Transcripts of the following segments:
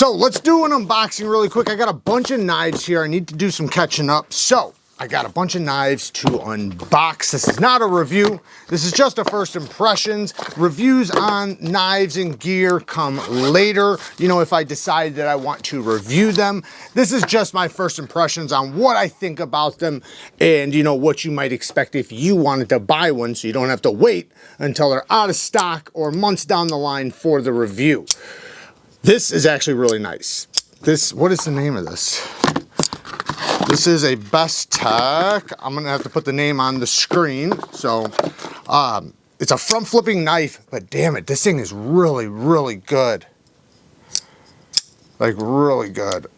So let's do an unboxing really quick. I got a bunch of knives here. I need to do some catching up. So I got a bunch of knives to unbox. This is not a review. This is just a first impressions. Reviews on knives and gear come later. You know, if I decide that I want to review them. This is just my first impressions on what I think about them and, you know, what you might expect if you wanted to buy one so you don't have to wait until they're out of stock or months down the line for the review. This is actually really nice. What is the name of this? This is a Bestech. I'm gonna have to put the name on the screen. So, it's a front flipping knife, but damn it, this thing is really, really good. Like really good.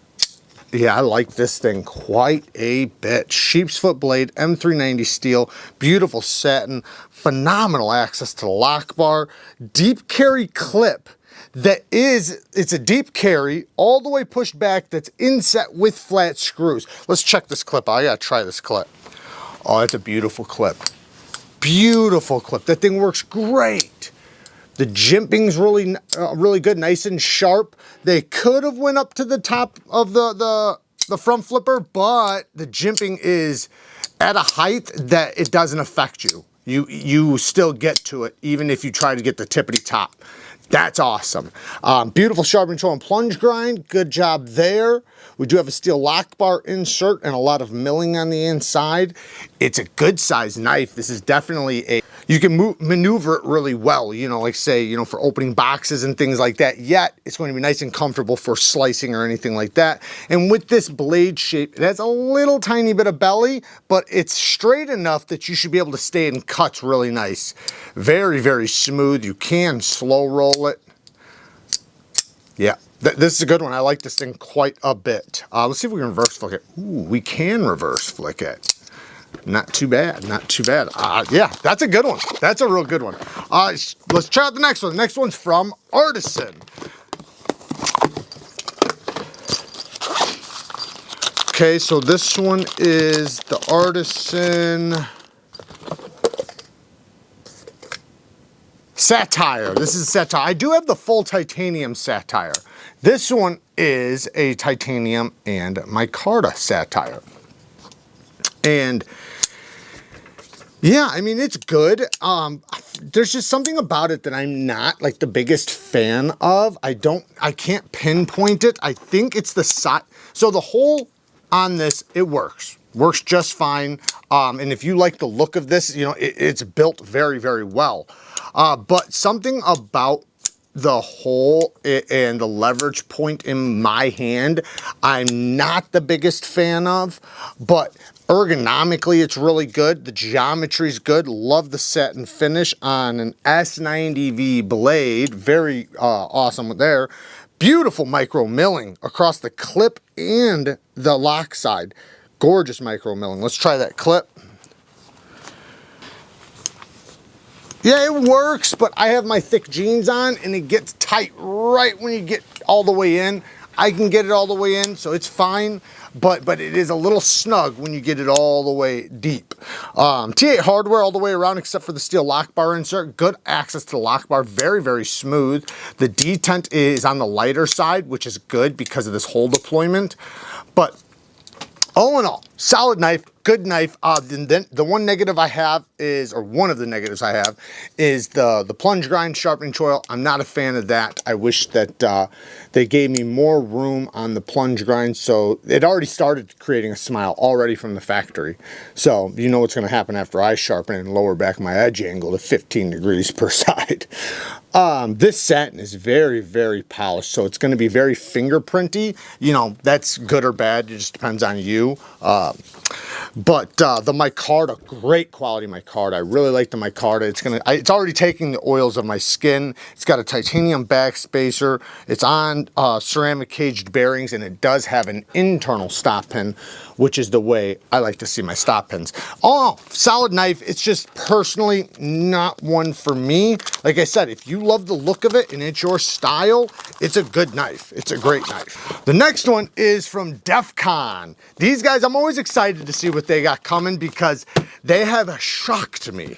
Yeah, I like this thing quite a bit. Sheep's foot blade, M390 steel, beautiful satin, phenomenal access to the lock bar, deep carry clip. It's a deep carry, all the way pushed back, that's inset with flat screws. Let's check this clip out. I gotta try this clip. Oh, it's a beautiful clip. Beautiful clip. That thing works great. The jimping's really good, nice and sharp. They could have went up to the top of the front flipper, but the jimping is at a height that it doesn't affect you. You still get to it, even if you try to get the tippity top. That's awesome. Beautiful sharp control and plunge grind. Good job there. We do have a steel lock bar insert and a lot of milling on the inside. It's a good size knife. This is definitely you can maneuver it really well, you know, like say, you know, for opening boxes and things like that, yet it's going to be nice and comfortable for slicing or anything like that. And with this blade shape, it has a little tiny bit of belly, but it's straight enough that you should be able to stay in cuts really nice. Very, very smooth. You can slow roll it. Yeah, this is a good one. I like this thing quite a bit. Let's see if we can reverse flick it. Ooh, we can reverse flick it. Not too bad, not too bad. Yeah, that's a good one. That's a real good one. Let's try out the next one. The next one's from Artisan. Okay, so this one is the Artisan Satire. This is Satire. I do have the full titanium Satire. This one is a titanium and micarta Satire. And yeah, I mean, it's good. There's just something about it that I'm not like the biggest fan of. I can't pinpoint it. I think it's the size. So the hole on this, it works just fine. And if you like the look of this, you know, it's built very, very well. But something about the hole and the leverage point in my hand, I'm not the biggest fan of, but ergonomically it's really good. The geometry's good. Love the satin finish on an S90V blade. Very awesome there. Beautiful micro milling across the clip and the lock side. Gorgeous micro milling. Let's try that clip. Yeah, it works, but I have my thick jeans on and it gets tight right when you get all the way in. I can get it all the way in, so it's fine, but it is a little snug when you get it all the way deep. T8 hardware all the way around except for the steel lock bar insert. Good access to the lock bar, very, very smooth. The detent is on the lighter side, which is good because of this hole deployment. But all in all, solid knife, good knife. Then the one negative I have is, or one of the negatives I have, is the plunge grind sharpening choil. I'm not a fan of that. I wish that they gave me more room on the plunge grind. So it already started creating a smile already from the factory. So you know what's going to happen after I sharpen and lower back my edge angle to 15 degrees per side. This satin is very, very polished, so it's going to be very fingerprinty. You know, that's good or bad. It just depends on you. But the micarta, great quality micarta. I really like the micarta. It's already taking the oils of my skin. It's got a titanium back spacer. It's on ceramic caged bearings, and it does have an internal stop pin, which is the way I like to see my stop pins. Oh, solid knife. It's just personally not one for me. Like I said, if you love the look of it and it's your style, it's a good knife. It's a great knife. The next one is from Defcon. These guys, I'm always excited to see what they got coming because they have shocked me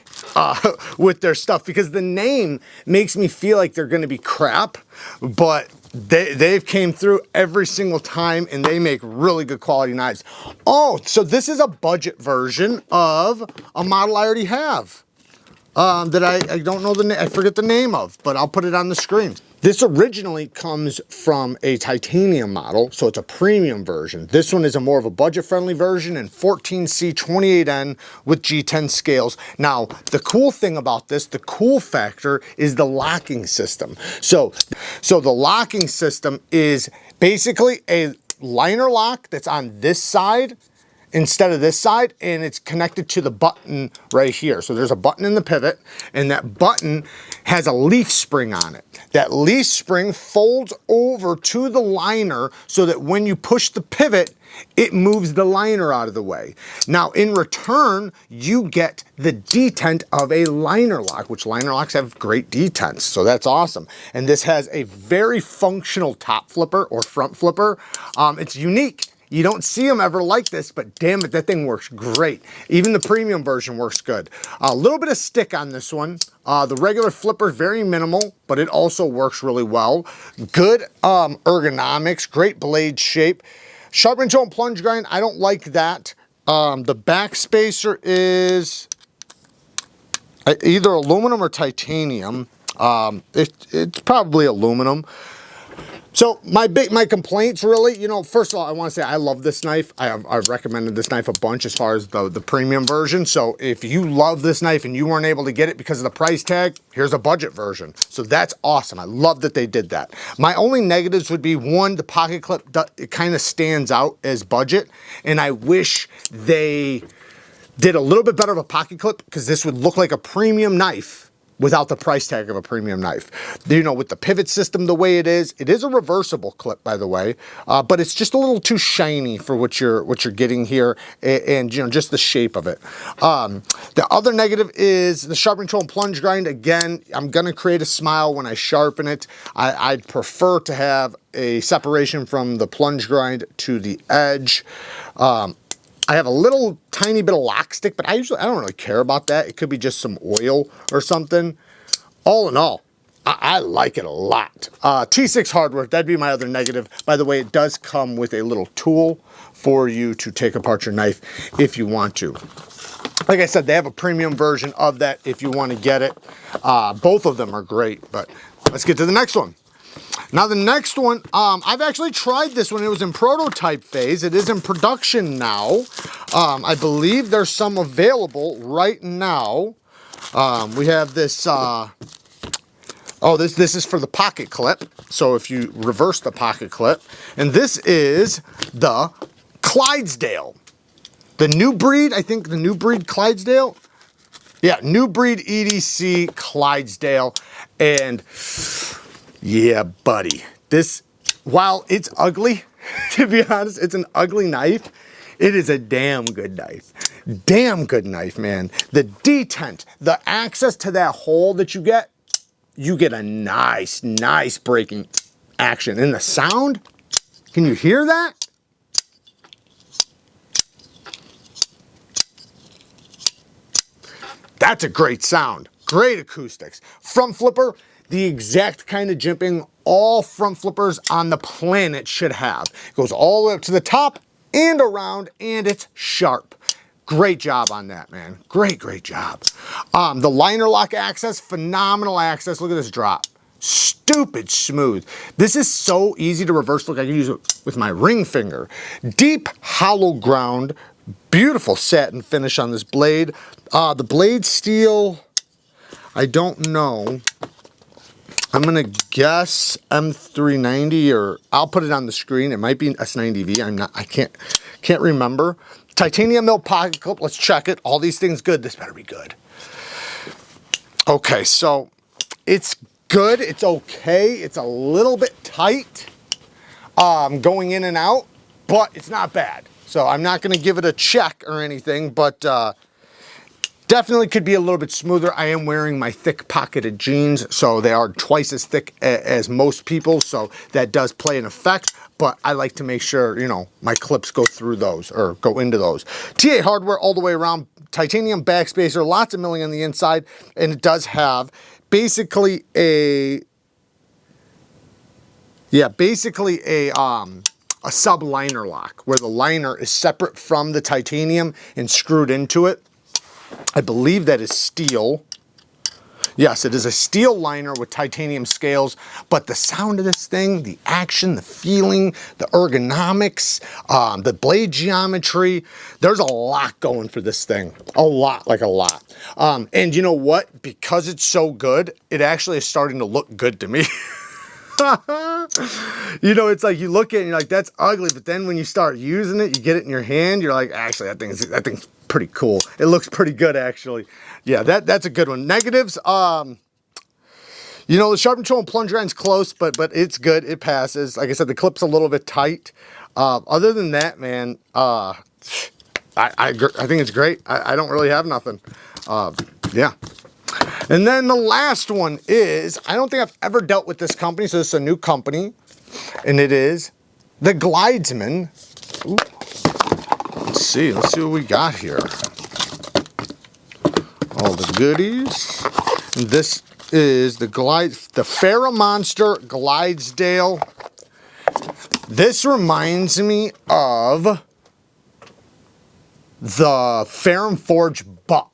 with their stuff, because the name makes me feel like they're going to be crap, but they've came through every single time, and they make really good quality knives. Oh, so this is a budget version of a model I already have. That I don't know I forget the name of, but I'll put it on the screen. This originally comes from a titanium model, so it's a premium version. This one is a more of a budget-friendly version in 14C 28N with G10 scales. Now, the cool thing about this, the cool factor, is the locking system. So the locking system is basically a liner lock that's on this side instead of this side, and it's connected to the button right here. So there's a button in the pivot, and that button has a leaf spring on it. That leaf spring folds over to the liner so that when you push the pivot, it moves the liner out of the way. Now, in return, you get the detent of a liner lock, which liner locks have great detents, so that's awesome. And this has a very functional top flipper or front flipper. It's unique. You don't see them ever like this, but damn it, that thing works great. Even the premium version works good. A little bit of stick on this one. The regular flipper is very minimal, but it also works really well. Good ergonomics, great blade shape. Sharpen tool and plunge grind, I don't like that. The back spacer is either aluminum or titanium. It's probably aluminum. So my complaints really, you know, first of all, I want to say I love this knife. I've recommended this knife a bunch as far as the premium version. So if you love this knife and you weren't able to get it because of the price tag, here's a budget version. So that's awesome. I love that they did that. My only negatives would be, one, the pocket clip, it kind of stands out as budget. And I wish they did a little bit better of a pocket clip, because this would look like a premium knife without the price tag of a premium knife. You know, with the pivot system the way it is a reversible clip, by the way, but it's just a little too shiny for what you're getting here, and you know, just the shape of it. The other negative is the sharpening tool and plunge grind. Again, I'm gonna create a smile when I sharpen it. I'd prefer to have a separation from the plunge grind to the edge. I have a little tiny bit of lock stick, but I don't really care about that. It could be just some oil or something. All in all, I like it a lot. T6 hardware, that'd be my other negative. By the way, it does come with a little tool for you to take apart your knife if you want to. Like I said, they have a premium version of that if you want to get it. Both of them are great, but let's get to the next one. Now the next one, I've actually tried this when it was in prototype phase. It is in production now. I believe there's some available right now. We have this, this is for the pocket clip. So if you reverse the pocket clip, and this is the Clydesdale. The new breed, I think the new breed Clydesdale. Yeah, new breed EDC Clydesdale. And yeah, buddy, this, while it's ugly, to be honest, it's an ugly knife, it is a damn good knife. Damn good knife, man. The detent, the access to that hole that you get a nice breaking action. And the sound, can you hear that? That's a great sound. Great acoustics. Front flipper, the exact kind of jimping all front flippers on the planet should have. It goes all the way up to the top and around, and it's sharp. Great job on that, man. Great job. The liner lock access, phenomenal access. Look at this drop. Stupid smooth. This is so easy to reverse. Look, I can use it with my ring finger. Deep hollow ground. Beautiful satin finish on this blade. The blade steel, I don't know. I'm gonna guess M390, or I'll put it on the screen. It might be an S90V. I can't remember. Titanium mill pocket clip. Let's check it. All these things good. This better be good. Okay, so it's good. It's okay. It's a little bit tight going in and out, but it's not bad. So I'm not gonna give it a check or anything, but definitely could be a little bit smoother. I am wearing my thick pocketed jeans, so they are twice as thick as most people, so that does play an effect, but I like to make sure, you know, my clips go through those, or go into those. TA hardware all the way around, titanium backspacer, lots of milling on the inside, and it does have basically a Yeah, basically a sub liner lock where the liner is separate from the titanium and screwed into it. I believe that is steel. Yes, it is a steel liner with titanium scales, but the sound of this thing, the action, the feeling, the ergonomics, the blade geometry, there's a lot going for this thing. A lot, like a lot. And you know what? Because it's so good, it actually is starting to look good to me. You know, it's like you look at it and you're like, that's ugly, but then when you start using it, you get it in your hand, you're like, actually, that thing's pretty cool. It looks pretty good, actually. Yeah, that's a good one. Negatives, you know, the sharpen tool and plunge grind's close, but it's good. It passes. Like I said, the clip's a little bit tight. Other than that, man, I think it's great. I don't really have nothing. Yeah. And then the last one is, I don't think I've ever dealt with this company, so this is a new company, and it is the GLIDEMAN. Ooh. Let's see what we got here. All the goodies. And this is the FERRAMONSTER Clydesdale. This reminds me of the Ferrum Forge Buck.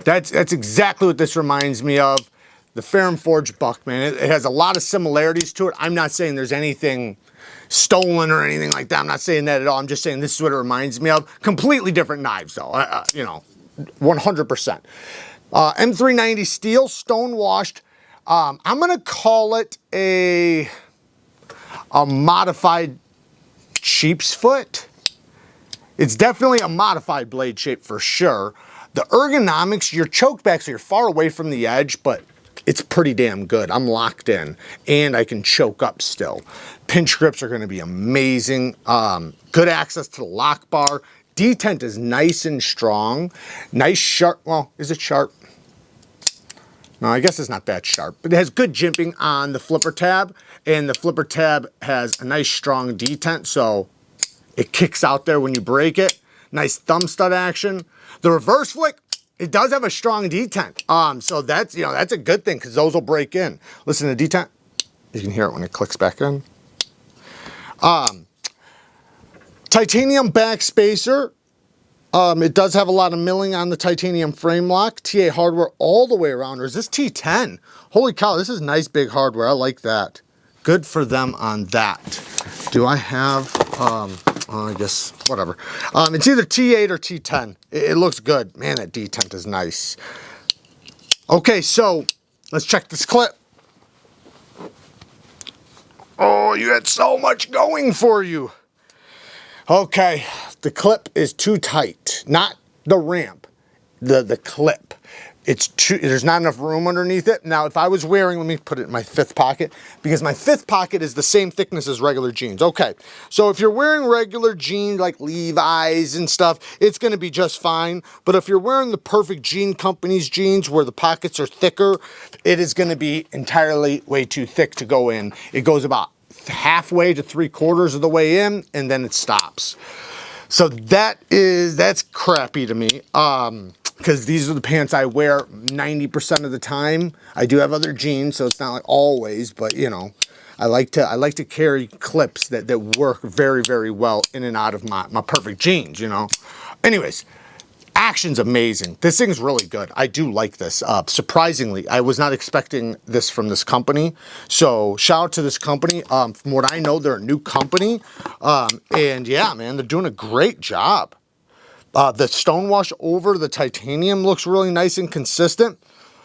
That's exactly what this reminds me of. The Ferrum Forge Buck, man. It has a lot of similarities to it. I'm not saying there's anything stolen or anything like that. I'm not saying that at all. I'm just saying this is what it reminds me of. Completely different knives, though. You know, 100%. M390 steel, stone washed. I'm gonna call it a modified sheep's foot. It's definitely a modified blade shape for sure. The ergonomics, your choke backs are far away from the edge, but it's pretty damn good. I'm locked in and I can choke up still. Pinch grips are gonna be amazing. Good access to the lock bar. Detent is nice and strong. Nice sharp, well, is it sharp? No, I guess it's not that sharp, but it has good jimping on the flipper tab, and the flipper tab has a nice strong detent, so it kicks out there when you break it. Nice thumb stud action. The reverse flick, it does have a strong detent. So that's, you know, that's a good thing because those will break in. Listen to detent. You can hear it when it clicks back in. Titanium back spacer. It does have a lot of milling on the titanium frame lock. TA hardware all the way around. Or is this T10? Holy cow, this is nice big hardware. I like that. Good for them on that. Do I have, I guess, whatever. It's either T8 or T10. It looks good. Man, that detent is nice. Okay, so let's check this clip. Oh, you had so much going for you. Okay, the clip is too tight. Not the ramp, the clip. It's too, there's not enough room underneath it. Now, if I was wearing, let me put it in my fifth pocket, because my fifth pocket is the same thickness as regular jeans. Okay, so if you're wearing regular jeans like Levi's and stuff, it's gonna be just fine. But if you're wearing the Perfect Jean Company's jeans where the pockets are thicker, it is gonna be entirely way too thick to go in. It goes about halfway to 3/4 of the way in, and then it stops. So that's crappy to me. Because these are the pants I wear 90% of the time. I do have other jeans, so it's not like always, but you know, I like to carry clips that work very, very well in and out of my Perfect jeans, you know. Anyways, action's amazing. This thing's really good. I do like this. Surprisingly, I was not expecting this from this company. So shout out to this company. From what I know, they're a new company. And yeah, man, they're doing a great job. The stonewash over the titanium looks really nice and consistent.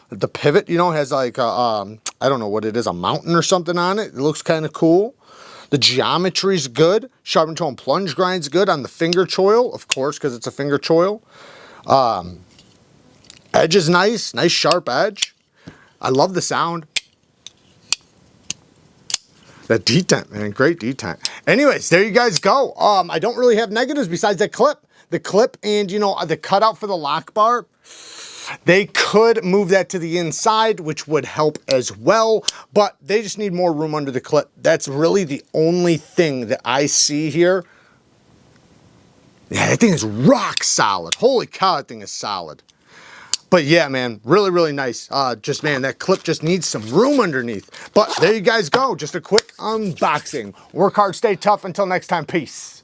The pivot, you know, has like, I don't know what it is, a mountain or something on it. It looks kind of cool. The geometry's good. Sharpen tool and plunge grind's good on the finger choil, of course, because it's a finger choil. Edge is nice sharp edge. I love the sound. That detent, man, great detent. Anyways, there you guys go. I don't really have negatives besides that clip. The clip and, you know, the cutout for the lock bar, they could move that to the inside, which would help as well, but they just need more room under the clip. That's really the only thing that I see here. Yeah, that thing is rock solid. Holy cow, that thing is solid. But yeah, man, really, really nice. Just, man, that clip just needs some room underneath. But there you guys go. Just a quick unboxing. Work hard, stay tough. Until next time, peace.